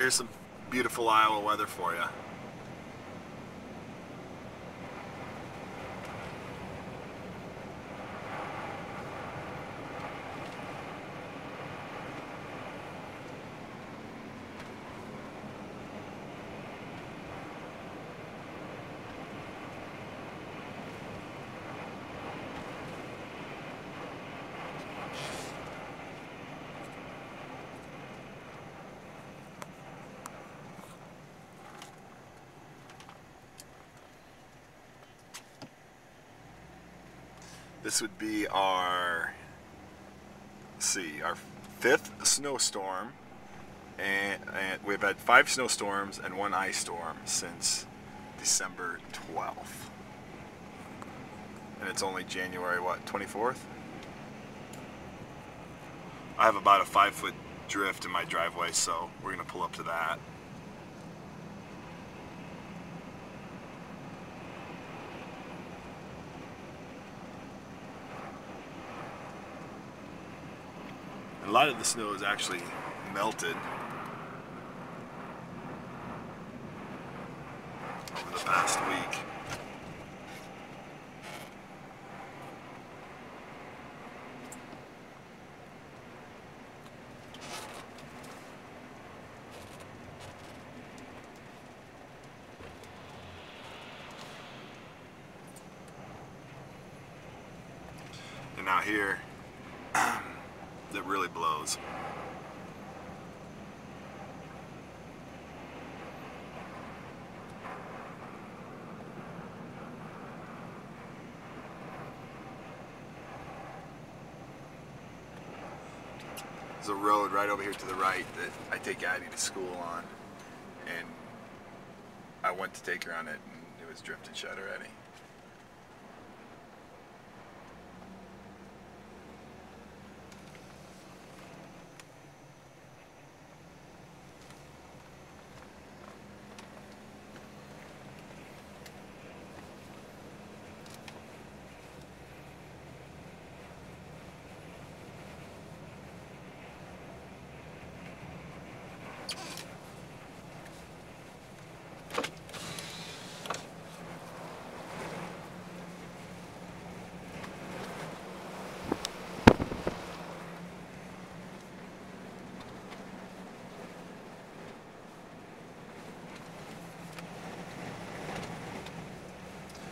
Here's some beautiful Iowa weather for you. This would be our, our fifth snowstorm, and we've had 5 snowstorms and 1 ice storm since December 12th. And it's only January, what, 24th? I have about a 5-foot drift in my driveway, so we're going to pull up to that. A lot of the snow is actually melted over the past week. And now here, it really blows. There's a road right over here to the right that I take Addie to school on, and I went to take her on it and it was drifted shut already.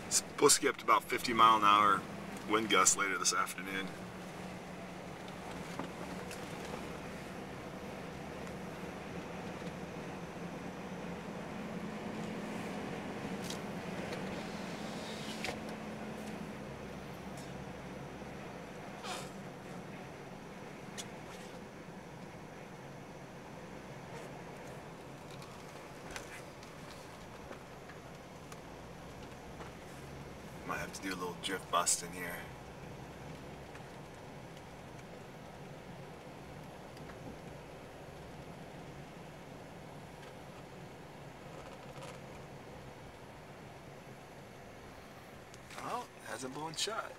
Supposed to get up to about 50-mile-an-hour wind gusts later this afternoon. Might have to do a little drift bust in here. Well, it hasn't blown shut.